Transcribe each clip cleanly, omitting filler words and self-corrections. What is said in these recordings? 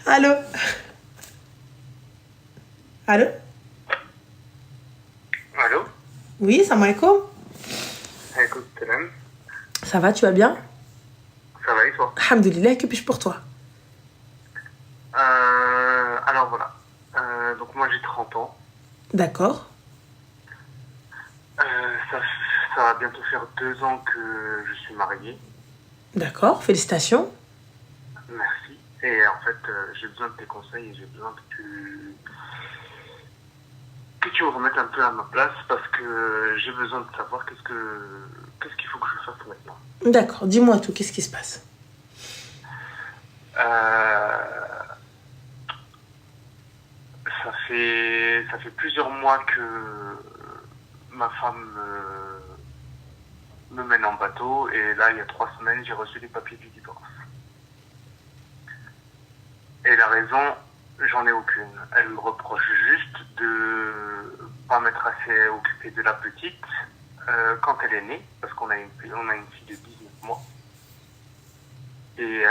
Allô? Allô? Allô? Oui, salam alaikum. Écoute, Salam. Ça va, tu vas bien? Ça va et toi? Alhamdoulilah, que puis-je pour toi? Alors voilà. Donc moi j'ai 30 ans. D'accord. Ça va bientôt faire 2 ans que je suis marié. D'accord, félicitations. Merci. Et en fait, j'ai besoin de tes conseils et j'ai besoin que tu me remettes un peu à ma place parce que j'ai besoin de savoir qu'est-ce qu'il faut que je fasse maintenant. D'accord, dis-moi tout, qu'est-ce qui se passe? Euh, ça fait plusieurs mois que ma femme me mène en bateau et là, il y a 3 semaines, j'ai reçu les papiers du divorce. Et la raison, j'en ai aucune. Elle me reproche juste de pas m'être assez occupée de la petite quand elle est née, parce qu'on a une fille de 19 mois. Et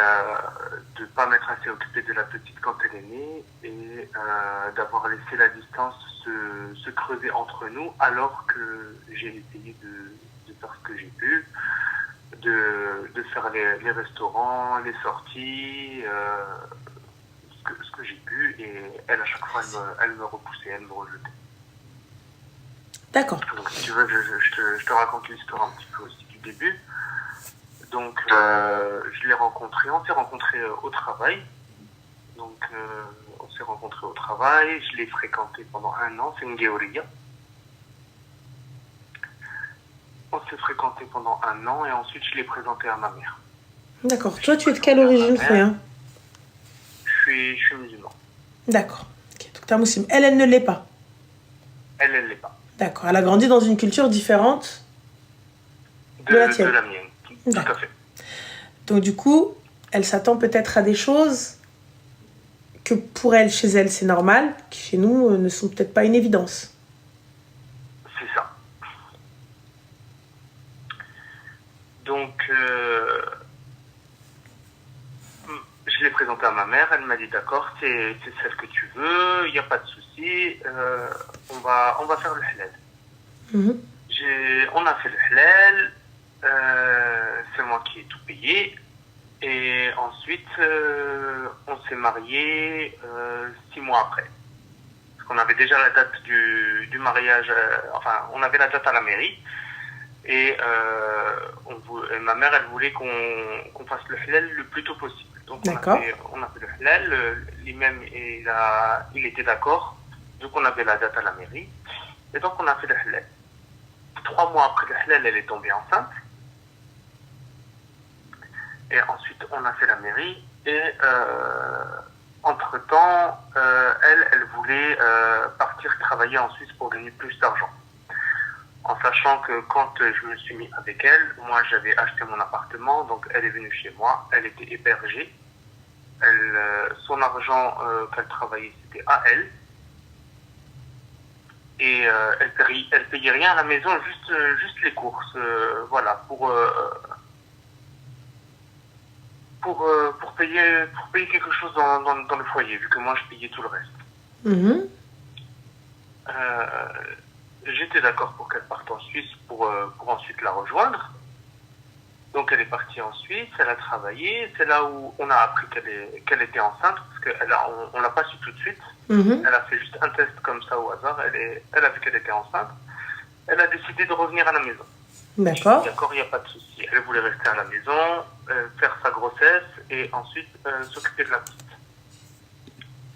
de pas m'être assez occupée de la petite quand elle est née et d'avoir laissé la distance se creuser entre nous alors que j'ai essayé de faire ce que j'ai pu, de faire les restaurants, les sorties, ce que j'ai pu, et elle à chaque fois elle me repoussait, elle me rejetait. D'accord. Donc si tu veux, je te raconte l'histoire un petit peu aussi du début. Donc je l'ai rencontré, on s'est rencontrés au travail. Donc on s'est rencontrés au travail, je l'ai fréquenté pendant 1 an, c'est une guéoria. On s'est fréquenté pendant 1 an et ensuite je l'ai présenté à ma mère. D'accord. Toi, tu es de quelle origine, Khouya? Je suis musulman. D'accord. Ok, donc t'es musulman. Elle ne l'est pas. Elle l'est pas. D'accord. Elle a grandi dans une culture différente de la tienne. De la mienne, tout à fait. Donc du coup, elle s'attend peut-être à des choses que pour elle, chez elle, c'est normal, qui chez nous ne sont peut-être pas une évidence. C'est ça. Donc, je l'ai présenté à ma mère, elle m'a dit d'accord, c'est celle que tu veux, il n'y a pas de souci, on va faire le halal. On a fait le halal, c'est moi qui ai tout payé. Et ensuite, on s'est mariés 6 mois après. Parce qu'on avait déjà la date du mariage, on avait la date à la mairie. Et ma mère, elle voulait qu'on fasse le halal le plus tôt possible. Donc on a fait le halal, l'imam, il était d'accord. Donc on avait la date à la mairie. Et donc on a fait le halal. 3 mois après le halal, elle est tombée enceinte. Et ensuite, on a fait la mairie. Et entre-temps, elle voulait partir travailler en Suisse pour gagner plus d'argent. En sachant que quand je me suis mis avec elle, moi j'avais acheté mon appartement, donc elle est venue chez moi, elle était hébergée. Son argent qu'elle travaillait, c'était à elle. Et elle payait rien à la maison, juste les courses, voilà, pour payer quelque chose dans le foyer, vu que moi je payais tout le reste. J'étais d'accord pour qu'elle parte en Suisse pour ensuite la rejoindre. Donc elle est partie en Suisse, elle a travaillé. C'est là où on a appris qu'elle était enceinte, parce qu'on l'a pas su tout de suite. Elle a fait juste un test comme ça au hasard. Elle a vu qu'elle était enceinte. Elle a décidé de revenir à la maison. D'accord. D'accord, il n'y a pas de souci. Elle voulait rester à la maison, faire sa grossesse et ensuite s'occuper de la petite.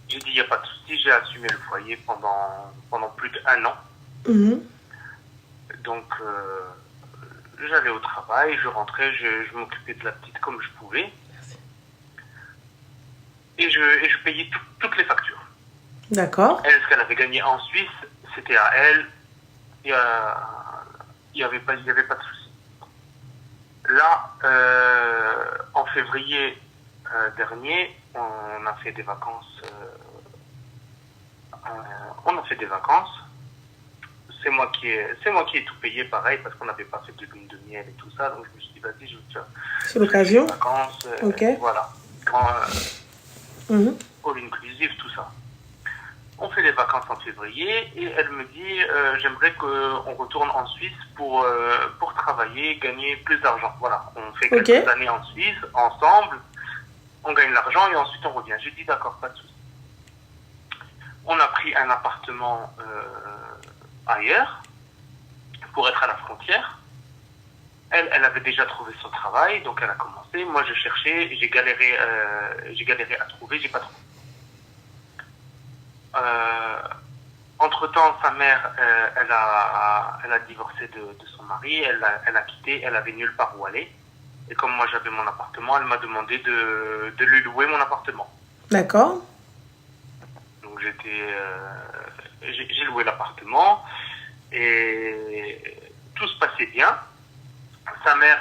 J'ai dit, il n'y a pas de souci, j'ai assumé le foyer pendant plus d'1 an. Donc, j'allais au travail, je rentrais, je m'occupais de la petite comme je pouvais. Merci. Et je payais toutes les factures. D'accord. Elle, ce qu'elle avait gagné en Suisse, c'était à elle. Il n'y avait pas de souci. Là, en février dernier, on a fait des vacances. C'est moi qui ai tout payé, pareil, parce qu'on n'avait pas fait de lune de miel et tout ça. Donc je me suis dit, vas-y, je vais faire C'est l'occasion. des vacances. Ok. Voilà. all inclusive, tout ça. On fait les vacances en février et elle me dit j'aimerais qu'on retourne en Suisse pour travailler, gagner plus d'argent. Voilà, on fait quelques années en Suisse ensemble, on gagne l'argent et ensuite on revient. J'ai dit d'accord, pas de souci. On a pris un appartement ailleurs pour être à la frontière. Elle avait déjà trouvé son travail, donc elle a commencé. Moi, je cherchais, j'ai galéré à trouver, j'ai pas trouvé. Entre-temps, sa mère, elle a divorcé de son mari, elle a quitté, elle avait nulle part où aller. Et comme moi j'avais mon appartement, elle m'a demandé de lui louer mon appartement. D'accord. Donc j'ai loué l'appartement et tout se passait bien. Sa mère,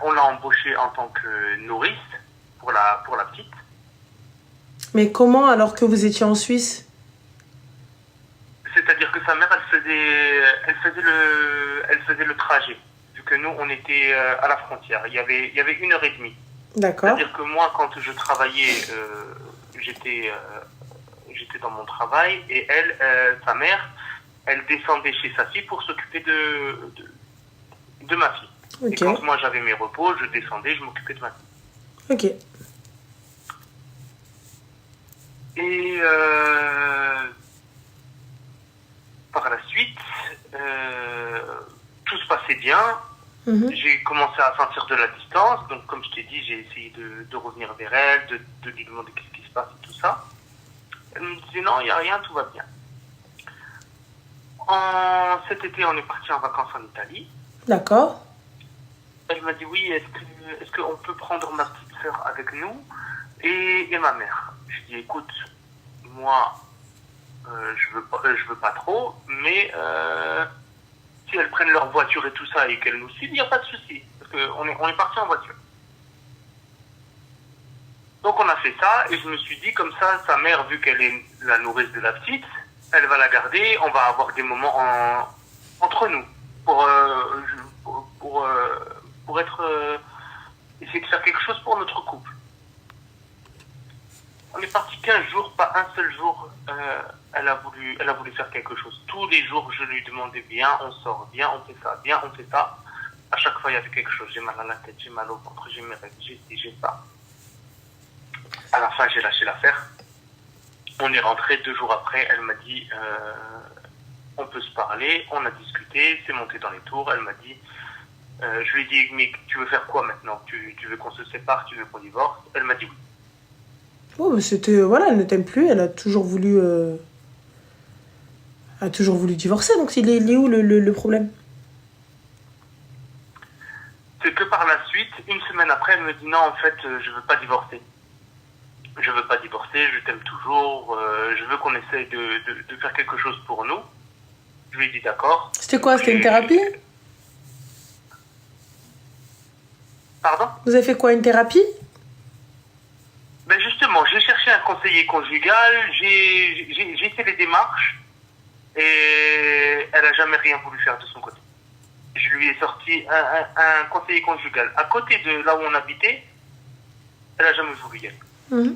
on l'a embauchée en tant que nourrice pour la petite. Mais comment alors que vous étiez en Suisse? C'est-à-dire que sa mère, elle faisait le trajet. Vu que nous, on était à la frontière. Il y avait 1h30. D'accord. C'est-à-dire que moi, quand je travaillais, j'étais dans mon travail et sa mère, elle descendait chez sa fille pour s'occuper de ma fille. Okay. Et quand moi j'avais mes repos, je descendais, je m'occupais de ma fille. Ok. Et par la suite, tout se passait bien. Mm-hmm. J'ai commencé à sentir de la distance. Donc, comme je t'ai dit, j'ai essayé de revenir vers elle, de lui demander qu'est-ce qui se passe et tout ça. Elle me disait non, il n'y a rien, tout va bien. Cet été, on est parti en vacances en Italie. D'accord. Elle m'a dit oui, est-ce qu'on peut prendre ma petite sœur avec nous et ma mère. Je dis écoute, moi, je veux pas trop, mais si elles prennent leur voiture et tout ça et qu'elles nous suivent, il n'y a pas de souci. Parce qu'on est parti en voiture. Donc on a fait ça et je me suis dit comme ça, sa mère, vu qu'elle est la nourrice de la petite, elle va la garder, on va avoir des moments entre nous pour essayer de faire quelque chose pour notre couple. On est parti 15 jours, pas un seul jour, elle a voulu faire quelque chose. Tous les jours, je lui demandais, viens, on sort, viens, on fait ça, viens, on fait ça. À chaque fois, il y avait quelque chose. J'ai mal à la tête, j'ai mal au ventre, j'ai mes règles, j'ai ça. À la fin, j'ai lâché l'affaire. On est rentré 2 jours après, elle m'a dit, on peut se parler, on a discuté, c'est monté dans les tours, elle m'a dit, je lui ai dit, mais tu veux faire quoi maintenant? Tu veux qu'on se sépare, tu veux qu'on divorce? Elle m'a dit oui. Oh, mais c'était, voilà, elle ne t'aime plus, elle a toujours voulu divorcer, donc il est où le problème? C'est que par la suite, une semaine après, elle me dit non, en fait, je veux pas divorcer. Je veux pas divorcer, je t'aime toujours, je veux qu'on essaye de faire quelque chose pour nous. Je lui ai dit d'accord. C'était quoi? C'était une thérapie? Pardon? Vous avez fait quoi, une thérapie? Ben justement, j'ai cherché un conseiller conjugal, j'ai fait les démarches et elle a jamais rien voulu faire de son côté. Je lui ai sorti un conseiller conjugal à côté de là où on habitait, elle a jamais voulu y aller. Mmh.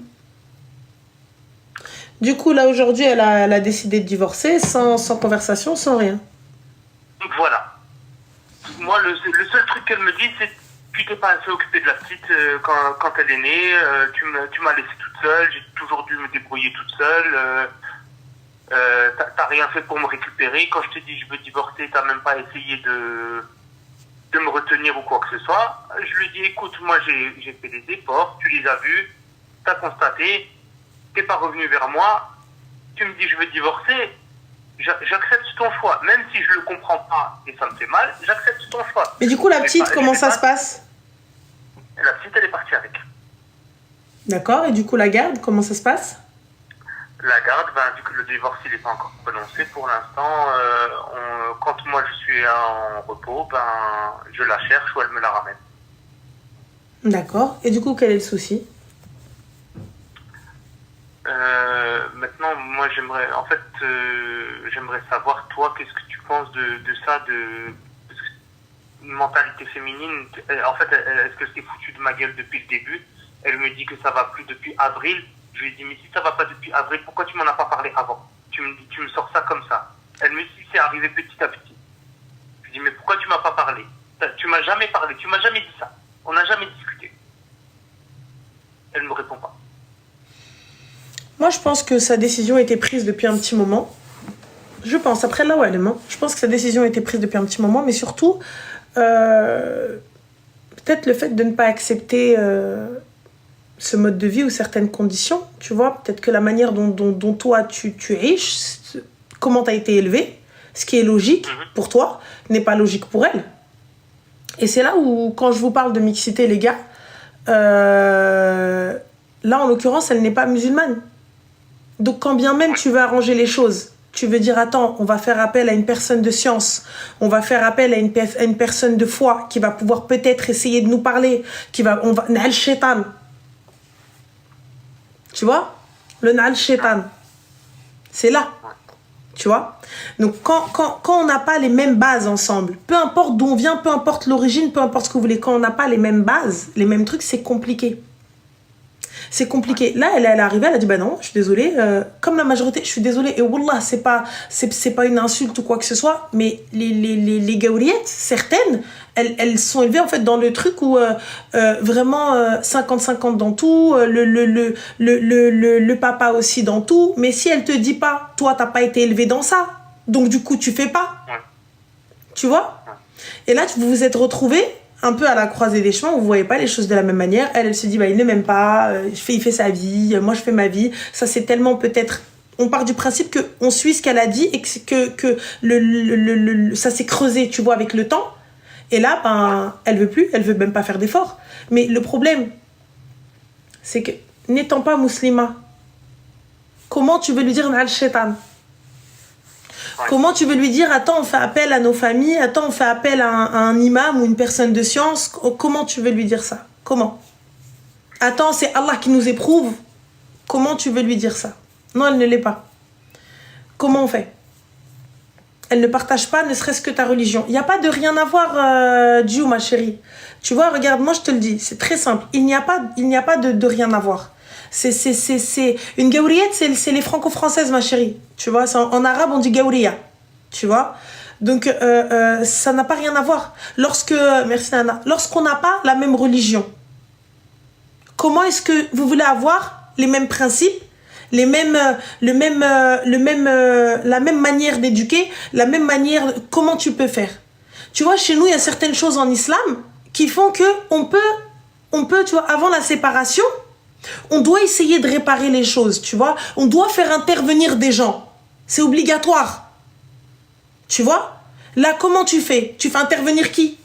Du coup, là, aujourd'hui, elle a décidé de divorcer sans conversation, sans rien. Voilà. Moi, le seul truc qu'elle me dit, c'est tu t'es pas assez occupé de la petite quand elle est née, tu m'as laissé toute seule, j'ai toujours dû me débrouiller toute seule, t'as rien fait pour me récupérer. Quand je t'ai dit je veux divorcer, t'as même pas essayé de me retenir ou quoi que ce soit. Je lui ai dit écoute, moi j'ai fait des efforts, tu les as vus, t'as constaté, t'es pas revenu vers moi, tu me dis je veux divorcer, j'accepte ton choix, même si je le comprends pas et ça me fait mal, j'accepte ton choix. Mais du coup la petite, comment ça se passe? La petite, elle est partie avec. D'accord, et du coup la garde, comment ça se passe? La garde, vu que le divorce il n'est pas encore prononcé pour l'instant, quand moi je suis en repos, je la cherche ou elle me la ramène. D'accord, et du coup quel est le souci? Maintenant, moi j'aimerais savoir toi, qu'est-ce que tu penses de ça, une mentalité féminine. En fait, est-ce que c'est foutu de ma gueule depuis le début? Elle me dit que ça va plus depuis avril. Je lui ai dit, mais si ça va pas depuis avril, pourquoi tu m'en as pas parlé avant? Tu me sors ça comme ça. Elle me dit, c'est arrivé petit à petit. Je lui dis, mais pourquoi tu m'as pas parlé? Tu m'as jamais parlé, tu m'as jamais dit ça. On n'a jamais discuté. Elle ne me répond pas. Moi, je pense que sa décision a été prise depuis un petit moment. Je pense, après là où elle est, je pense que sa décision a été prise depuis un petit moment, mais surtout, peut-être le fait de ne pas accepter ce mode de vie ou certaines conditions, tu vois, peut-être que la manière dont toi tu es, comment tu as été élevé, ce qui est logique pour toi, n'est pas logique pour elle. Et c'est là où, quand je vous parle de mixité, les gars, là, en l'occurrence, elle n'est pas musulmane. Donc, quand bien même tu veux arranger les choses, tu veux dire, attends, on va faire appel à une personne de science, on va faire appel à une personne de foi qui va pouvoir peut-être essayer de nous parler, Na'al Shaitan. Tu vois? Le Na'al Shaitan. C'est là. Tu vois? Donc, quand on n'a pas les mêmes bases ensemble, peu importe d'où on vient, peu importe l'origine, peu importe ce que vous voulez, quand on n'a pas les mêmes bases, les mêmes trucs, c'est compliqué. C'est compliqué. Là, elle est arrivée, elle a dit, bah non, je suis désolée, comme la majorité, je suis désolée, et wallah, c'est pas une insulte ou quoi que ce soit, mais les gaouriettes, certaines, elles sont élevées en fait dans le truc où vraiment 50-50 dans tout, le papa aussi dans tout, mais si elle te dit pas, toi t'as pas été élevé dans ça, donc du coup tu fais pas, tu vois, et là vous vous êtes retrouvés un peu à la croisée des chemins, vous voyez pas les choses de la même manière. Elle se dit, bah il ne m'aime pas, il fait sa vie, moi je fais ma vie. Ça c'est tellement peut-être... On part du principe qu'on suit ce qu'elle a dit et que ça s'est creusé, tu vois, avec le temps. Et là, ben, elle veut même pas faire d'efforts. Mais le problème, c'est que, n'étant pas musulmane, comment tu veux lui dire Na'al Shaitan? Comment tu veux lui dire, attends, on fait appel à nos familles, attends, on fait appel à un imam ou une personne de science? Comment tu veux lui dire ça? Comment? Attends, c'est Allah qui nous éprouve. Comment tu veux lui dire ça? Non, elle ne l'est pas. Comment on fait? Elle ne partage pas, ne serait-ce que ta religion. Il n'y a pas de rien à voir, Dieu, ma chérie. Tu vois, regarde, moi je te le dis, c'est très simple. Il n'y a pas de rien à voir. C'est une gaouriette, c'est les franco-françaises, ma chérie. Tu vois, en arabe, on dit gaouria. Tu vois? Donc, ça n'a pas rien à voir. Merci Nana. Lorsqu'on n'a pas la même religion, comment est-ce que vous voulez avoir les mêmes principes, la même manière d'éduquer, la même manière, comment tu peux faire? Tu vois, chez nous, il y a certaines choses en islam qui font que on peut, tu vois, avant la séparation, on doit essayer de réparer les choses, tu vois. On doit faire intervenir des gens. C'est obligatoire. Tu vois? Là, comment tu fais? Tu fais intervenir qui?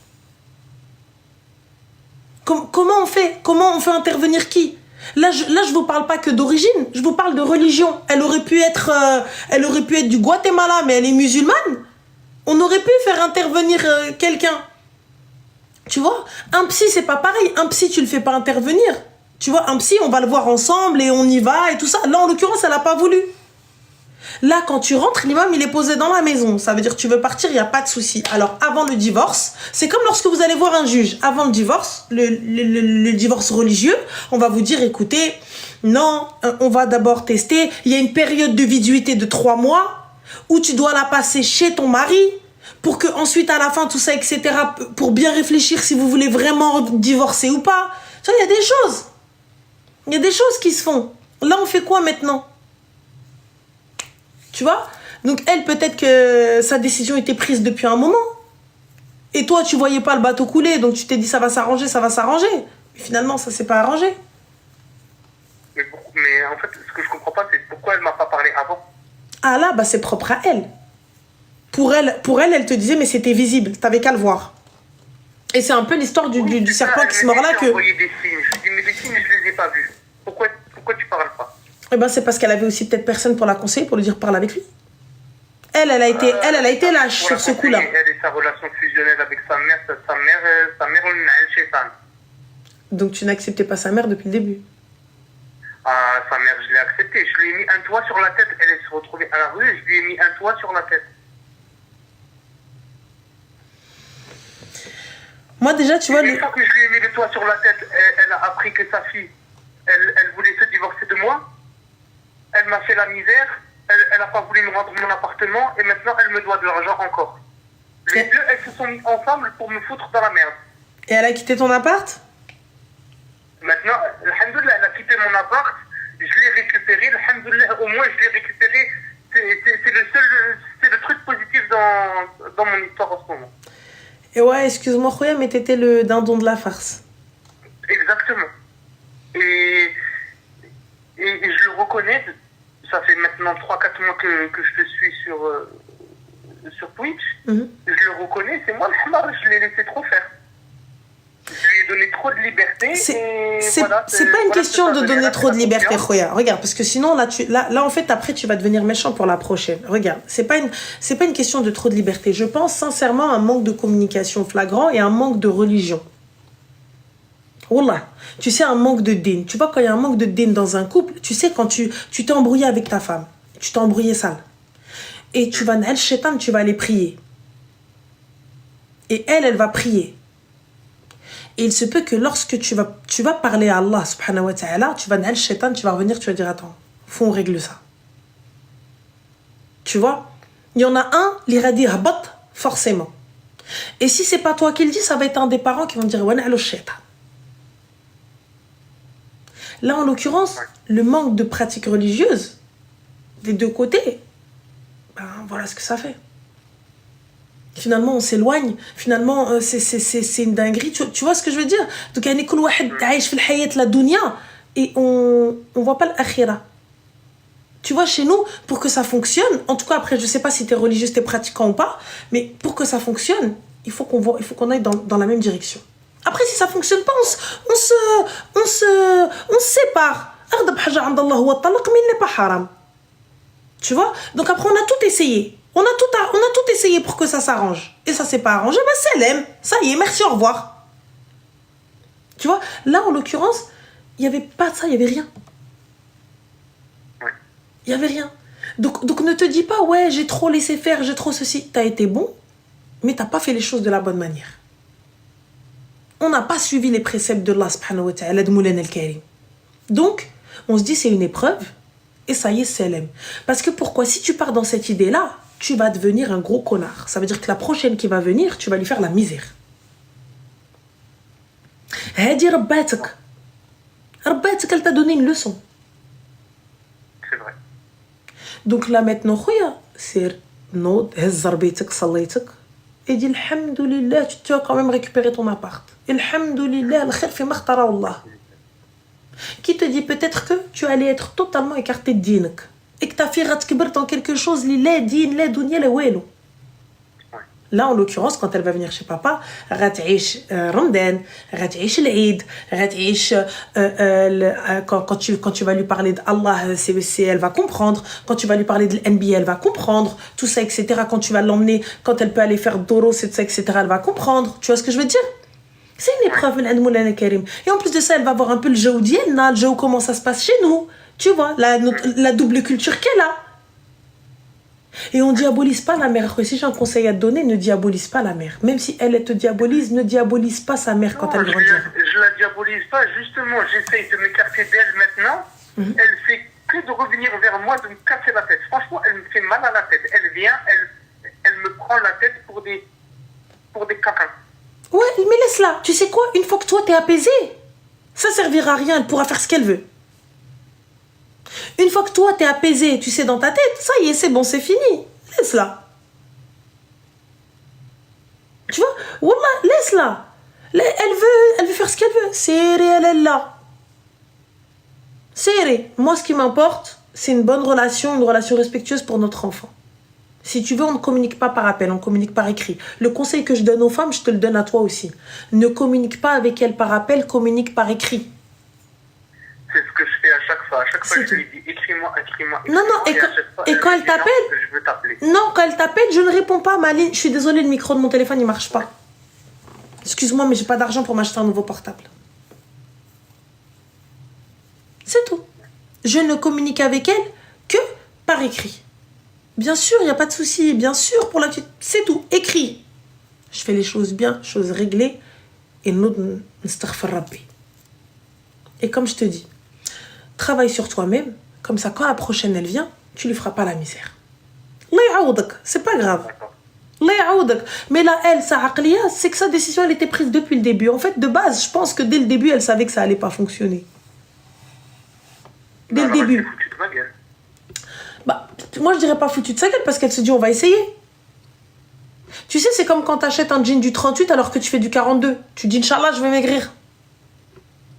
Comment on fait? Comment on fait intervenir qui? Là, je vous parle pas que d'origine, je vous parle de religion. Elle aurait pu être du Guatemala, mais elle est musulmane. On aurait pu faire intervenir quelqu'un. Tu vois? Un psy, c'est pas pareil. Un psy, tu le fais pas intervenir. Tu vois, un psy, on va le voir ensemble et on y va et tout ça. Là, en l'occurrence, elle n'a pas voulu. Là, quand tu rentres, l'imam, il est posé dans la maison. Ça veut dire que tu veux partir, il n'y a pas de souci. Alors, avant le divorce, c'est comme lorsque vous allez voir un juge. Avant le divorce, le divorce religieux, on va vous dire, écoutez, non, on va d'abord tester. Il y a une période de viduité de 3 mois où tu dois la passer chez ton mari pour que ensuite, à la fin, tout ça, etc., pour bien réfléchir si vous voulez vraiment divorcer ou pas. Tu vois, il y a des choses. Il y a des choses qui se font. Là, on fait quoi maintenant? Tu vois? Donc, elle, peut-être que sa décision était prise depuis un moment. Et toi, tu voyais pas le bateau couler. Donc, tu t'es dit, ça va s'arranger, ça va s'arranger. Mais finalement, ça s'est pas arrangé. Mais en fait, ce que je comprends pas, c'est pourquoi elle m'a pas parlé avant. Ah là, bah, c'est propre à elle. Pour elle, elle te disait, mais c'était visible. T'avais qu'à le voir. Et c'est un peu l'histoire du serpent qui se mord là que... J'ai envoyé des signes. Je dis, mais les signes, je les ai pas vus. Pourquoi tu parles pas? Eh ben, c'est parce qu'elle avait aussi peut-être personne pour la conseiller, pour lui dire parle avec lui. Elle a été lâche sur ce coup-là. Elle et sa relation fusionnelle avec sa mère, on a Shaitan. Donc tu n'acceptais pas sa mère depuis le début? Ah, sa mère, je l'ai acceptée. Je lui ai mis un toit sur la tête. Elle s'est retrouvée à la rue et je lui ai mis un toit sur la tête. Moi déjà, tu vois... Une fois que je lui ai mis le toit sur la tête, elle a appris que sa fille Elle voulait se divorcer de moi. Elle m'a fait la misère. Elle n'a pas voulu me rendre mon appartement. Et maintenant, elle me doit de l'argent encore. Les deux, elles se sont mis ensemble pour me foutre dans la merde. Et elle a quitté ton appart? Maintenant, alhamdoulilah, elle a quitté mon appart. Je l'ai récupéré. Alhamdoulilah, au moins, je l'ai récupéré. C'est le truc positif dans mon histoire en ce moment. Et ouais, excuse-moi, Khoya, mais t'étais le dindon de la farce. Exactement. Et je le reconnais. Ça fait maintenant 3-4 mois que je te suis sur Twitch. Je le reconnais, c'est moi le hamar, je l'ai laissé trop faire. Je lui ai donné trop de liberté. C'est pas une question de donner trop de liberté, Khoya. Regarde, parce que sinon, là, en fait, après, tu vas devenir méchant pour la prochaine. Regarde, c'est pas une question de trop de liberté. Je pense sincèrement à un manque de communication flagrant et un manque de religion. Wallah, tu sais, un manque de din. Tu vois, quand il y a un manque de din dans un couple, tu sais, quand tu t'es embrouillé avec ta femme, tu t'es embrouillé sale, et tu vas n'al shaitan, tu vas aller prier. Et elle va prier. Et il se peut que lorsque tu vas parler à Allah, subhanahu wa ta'ala, tu vas n'al shaitan, tu vas revenir, tu vas dire, attends, faut on règle ça. Tu vois, il y en a un, l'ira dire, bat, forcément. Et si c'est pas toi qui le dis, ça va être un des parents qui vont dire, wa n'al shaitan. Là, en l'occurrence, le manque de pratique religieuse des deux côtés, ben, voilà ce que ça fait. Finalement, on s'éloigne. Finalement, c'est une dinguerie. Tu vois ce que je veux dire? Donc, il y a كل واحد عايش في الحياة la dunya et on voit pas l'akhira. Tu vois, chez nous, pour que ça fonctionne, en tout cas, après, je sais pas si tu es religieuse, tu es pratiquant ou pas, mais pour que ça fonctionne, il faut qu'on aille dans la même direction. Après, si ça fonctionne pas, on se sépare. Mais il n'est pas haram. Tu vois? Donc après, on a tout essayé. On a tout essayé pour que ça s'arrange. Et ça s'est pas arrangé, ben c'est l'aime. Ça y est, merci, au revoir. Tu vois? Là, en l'occurrence, il n'y avait pas de ça, il n'y avait rien. Il n'y avait rien. Donc ne te dis pas, ouais, j'ai trop laissé faire, j'ai trop ceci. Tu as été bon, mais tu n'as pas fait les choses de la bonne manière. On n'a pas suivi les préceptes de Allah subhanahu wa ta'ala de Moulen el-Karim. Donc, on se dit c'est une épreuve et ça y est, c'est l'aime. Parce que pourquoi? Si tu pars dans cette idée-là, tu vas devenir un gros connard. Ça veut dire que la prochaine qui va venir, tu vas lui faire la misère. Hadi Rabbatak. Rabbatak, elle t'a donné une leçon. C'est vrai. Donc là maintenant, khoya, c'est nod, hezzar beitak, sallaytak. Et dis alhamdoulilah, tu as quand même récupéré ton appart. Alhamdoulilah, al-khair fi makhtara Allah. Qui te dit peut-être que tu allais être totalement écarté de dinek et que ta fille ratkibert dans quelque chose li la din, la dunya, la welo. Là, en l'occurrence, quand elle va venir chez papa, غتعيش Ramadan, غتعيش l'Eid, غتعيش quand tu vas lui parler d'Allah, elle va comprendre. Quand tu vas lui parler de l'NBA, elle va comprendre. Tout ça, etc. Quand tu vas l'emmener, quand elle peut aller faire Doro, etc., elle va comprendre. Tu vois ce que je veux dire? C'est une épreuve, et en plus de ça, elle va voir un peu le jeu d'Ienna, le jeu comment ça se passe chez nous. Tu vois, la double culture qu'elle a. Et on diabolise pas la mère. Si j'ai un conseil à te donner, ne diabolise pas la mère. Même si elle te diabolise, ne diabolise pas sa mère quand elle grandira. Je la diabolise pas, justement, j'essaye de m'écarter d'elle maintenant. Elle fait que de revenir vers moi, de me casser la tête. Franchement, elle me fait mal à la tête. Elle vient, elle me prend la tête pour des cacas. Ouais, mais laisse-la. Tu sais quoi? Une fois que toi, t'es apaisé, ça servira à rien. Elle pourra faire ce qu'elle veut. Une fois que toi, t'es apaisé, tu sais dans ta tête, ça y est, c'est bon, c'est fini. Laisse-la. Tu vois? Wallah, laisse-la. Elle veut faire ce qu'elle veut. C'est elle est là. C'est moi, ce qui m'importe, c'est une bonne relation, une relation respectueuse pour notre enfant. Si tu veux, on ne communique pas par appel, on communique par écrit. Le conseil que je donne aux femmes, je te le donne à toi aussi. Ne communique pas avec elles par appel, communique par écrit. C'est ce que je fais à chaque fois. À chaque fois, je lui dis écris-moi. Non, et quand elle t'appelle, je veux t'appeler. Non, quand elle t'appelle, je ne réponds pas. Ma ligne, je suis désolée, le micro de mon téléphone, il ne marche pas. Excuse-moi, mais j'ai pas d'argent pour m'acheter un nouveau portable. C'est tout. Je ne communique avec elle que par écrit. Bien sûr, il n'y a pas de souci. Bien sûr, pour la suite, c'est tout. Écrit. Je fais les choses bien, choses réglées. Et nous, nastaghfir Rabbi. Et comme je te dis, Travaille sur toi-même. Comme ça, quand la prochaine, elle vient, tu lui feras pas la misère. Allah yaoudak, c'est pas grave. Allah yaoudak. Mais là, elle, sa aqliya, c'est que sa décision, elle était prise depuis le début. En fait, de base, je pense que dès le début, elle savait que ça allait pas fonctionner. Dès le début. Bah, moi, je dirais pas foutu de sa gueule parce qu'elle se dit, on va essayer. Tu sais, c'est comme quand t'achètes un jean du 38 alors que tu fais du 42. Tu dis, Inch'Allah, je vais maigrir.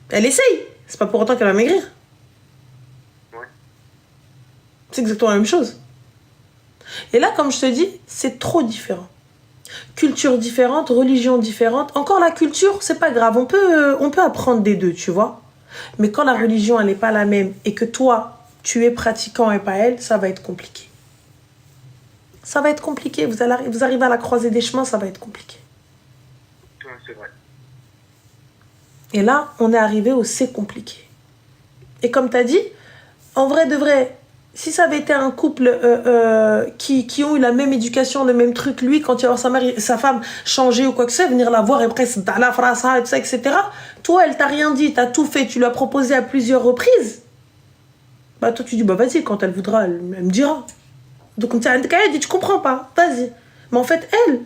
Elle essaye. C'est pas pour autant qu'elle va maigrir. Ouais. C'est exactement la même chose. Et là, comme je te dis, c'est trop différent. Culture différente, religion différente. Encore la culture, c'est pas grave. On peut apprendre des deux, tu vois. Mais quand la religion, elle n'est pas la même et que toi, tu es pratiquant et pas elle, ça va être compliqué. Ça va être compliqué. Vous arrivez à la croisée des chemins, ça va être compliqué. Ouais, c'est vrai. Et là, on est arrivé au c'est compliqué. Et comme tu as dit, en vrai de vrai, si ça avait été un couple qui ont eu la même éducation, le même truc, lui, quand il va voir sa mère et sa femme changer ou quoi que ce soit, venir la voir et après, la phrase, et tout ça, etc. Toi, elle t'a rien dit, t'as tout fait, tu lui as proposé à plusieurs reprises. Bah, toi, tu dis, bah, vas-y, quand elle voudra, elle me dira. Donc, elle dit, tu comprends pas, vas-y. Mais en fait, elle,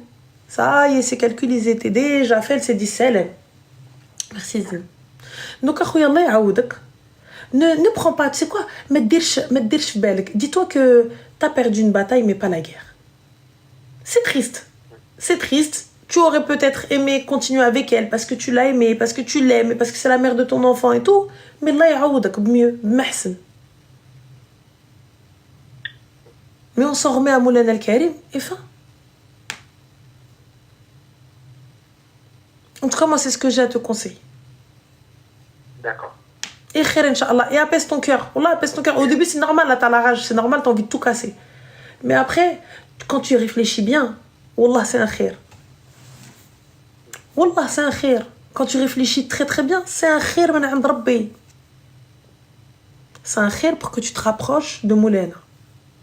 ça y est, ses calculs, ils étaient déjà faits, elle s'est dit, c'est elle. Merci, Zine. Donc, akhoya, Allah yaoudak. Ne prends pas, tu sais quoi, dis-toi que t'as perdu une bataille, mais pas la guerre. C'est triste. C'est triste. Tu aurais peut-être aimé continuer avec elle parce que tu l'as aimée, parce que tu l'aimes, parce que c'est la mère de ton enfant et tout. Mais Allah yaoudak, mieux, mahsen. Mais on s'en remet à Moulana al-Karim et fin. En tout cas, moi, c'est ce que j'ai à te conseiller. D'accord. Et khair, Inch'Allah. Et apaise ton cœur. Wallah, apaise ton cœur. Au début, c'est normal, là, t'as la rage. C'est normal, t'as envie de tout casser. Mais après, quand tu réfléchis bien, Wallah, c'est un khair. Wallah, c'est un khair. Quand tu réfléchis très très bien, c'est un khair min 'ind Rabbi. C'est un khair pour que tu te rapproches de Moulana.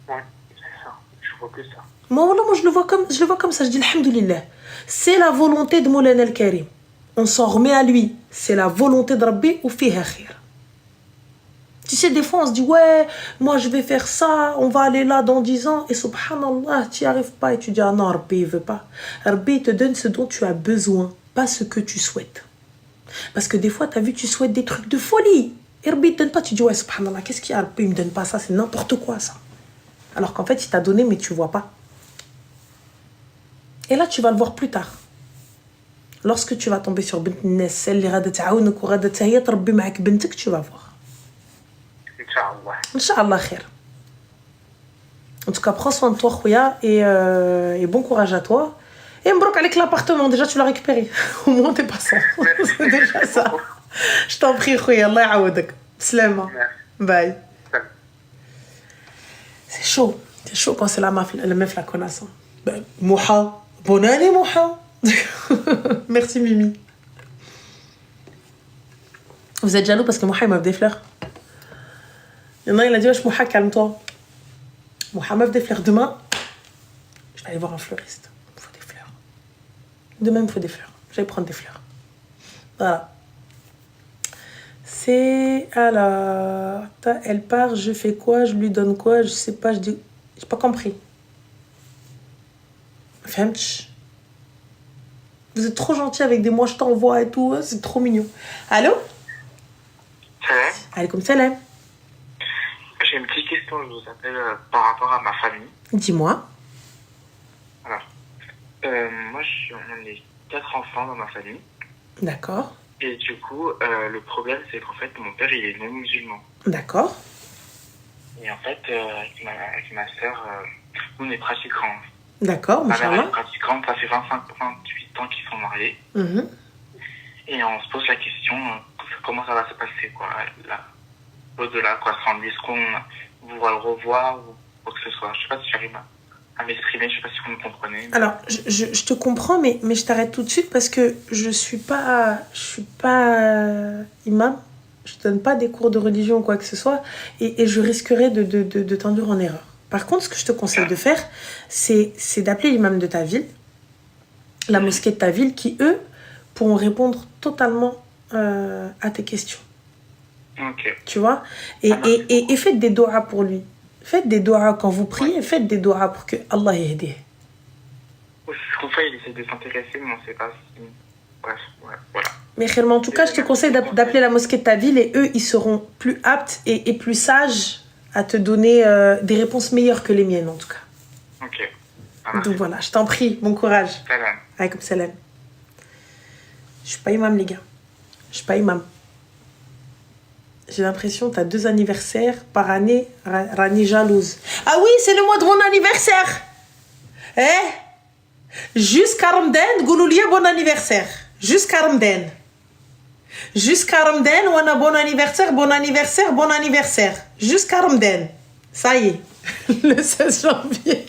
Ouais, c'est ça. Je vois que ça. Moi, je le vois comme ça. Je dis alhamdoulilah. C'est la volonté de Moulana al-Karim. On s'en remet à lui. C'est la volonté de Rabbi ou fiha khair. Tu sais, des fois, on se dit, ouais, moi, je vais faire ça, on va aller là dans 10 ans, et subhanallah, tu n'y arrives pas, et tu dis, ah non, Rabbi, il veut pas. Rabbi te donne ce dont tu as besoin, pas ce que tu souhaites. Parce que des fois, tu as vu, tu souhaites des trucs de folie. Et Rabbi ne te donne pas, tu dis, ouais, subhanallah, qu'est-ce qu'il y a, Rabbi, il me donne pas ça, c'est n'importe quoi, ça. Alors qu'en fait, il t'a donné, mais tu vois pas. Et là, tu vas le voir plus tard. Lorsque tu vas tomber sur bint Nes, celle qui va t'aounak ou va t'ahiyat Rabbi ma'ak bintik, tu vas voir. Inch'Allah. Inch'Allah khair. En tout cas, prends soin de toi, Khouya, et bon courage à toi. Et mbrouk avec l'appartement, déjà tu l'as récupéré. Au moins t'es passant. C'est déjà ça. Je t'en prie, Khouya, Allah yaoudak. Slama. Bye. C'est chaud quand c'est la meuf la connasse. Ben, Mouha. Bonne année, Mouha. Merci, Mimi. Vous êtes jaloux parce que Mouha, il m'offre des fleurs. Il y en a, il a dit, wesh, Mouha, calme-toi. Mouha m'offre des fleurs. Demain, je vais aller voir un fleuriste. Il me faut des fleurs. Demain, il me faut des fleurs. Je vais prendre des fleurs. Voilà. C'est... Alors... Elle part, je fais quoi? Je lui donne quoi? Je sais pas, je dis... J'ai pas compris. Femch. Vous êtes trop gentil avec des moi je t'envoie et tout. C'est trop mignon. Allô? Salam. Alaykoum salam. J'ai une petite question, je vous appelle par rapport à ma famille. Dis-moi. Alors, moi, on est 4 enfants dans ma famille. D'accord. Et du coup, le problème, c'est qu'en fait, mon père, il est non musulman. D'accord. Et en fait, avec ma sœur, nous, on est pratiquants. D'accord, Ma mère, elle Inch'Allah. est pratiquante, ça fait 28 ans qu'ils sont mariés. Mhm. Et on se pose la question, comment ça va se passer, quoi, là, au-delà, quoi, sans lui, est-ce qu'on va le revoir ou quoi que ce soit. Je sais pas si j'arrive à m'exprimer, je sais pas si vous me comprenez. Mais... Alors, je te comprends, mais je t'arrête tout de suite parce que je suis pas imam. Je donne pas des cours de religion ou quoi que ce soit. Et je risquerais de t'induire en erreur. Par contre, ce que je te conseille de faire, c'est d'appeler l'imam de ta ville, la mosquée de ta ville, qui, eux, pourront répondre totalement à tes questions. Ok. Tu vois, et faites des doigts pour lui. Faites des doigts quand vous priez, faites des doigts pour que Allah aide. Parfois, il essaie de s'intéresser, mais on ne sait pas si... Bref, ouais, voilà. Mais en tout cas, je te conseille d'appeler la mosquée de ta ville et eux, ils seront plus aptes et plus sages à te donner des réponses meilleures que les miennes, en tout cas. Ok. Donc voilà, je t'en prie, bon courage. Salam. Alaykoum salam. Je suis pas imam, les gars. Je suis pas imam. J'ai l'impression que tu as 2 anniversaires par année, Rani jalouse. Ah oui, c'est le mois de mon anniversaire. Jusqu'à Ramadan, Gouloulia, bon anniversaire. Jusqu'à Ramadan. Jusqu'à Ramadan, on a bon anniversaire, bon anniversaire, bon anniversaire. Jusqu'à Ramadan. Ça y est, le 16 janvier.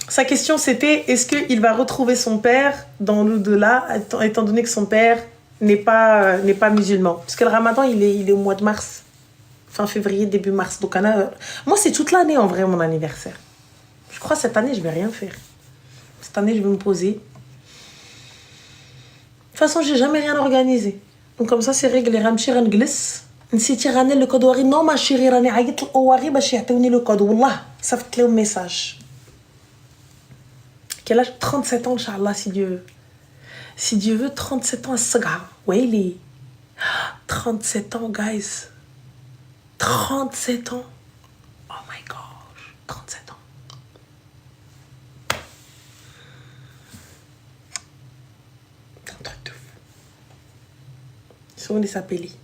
Sa question, c'était, est-ce qu'il va retrouver son père dans l'au-delà, étant donné que son père n'est pas musulman. Parce que le ramadan, il est au mois de mars. Fin février, début mars. Donc, moi, c'est toute l'année, en vrai, mon anniversaire. Je crois cette année, je vais rien faire. Cette année, je vais me poser. De toute façon, j'ai jamais rien organisé. Donc, comme ça, c'est réglé. Ramchi Ranglis. نسيتي غني le code واري. Non, ma chérie, راني عيطت للأواري باش يعطيوني le code. والله صيفط لهم message. Quel âge? 37 ans, Inch'Allah, si Dieu veut. Si Dieu veut, 37 ans à Saga. Ouais, 37 ans, guys. 37 ans. Oh my gosh. 37 ans. C'est un truc de fou. Ils sont où les sapélis?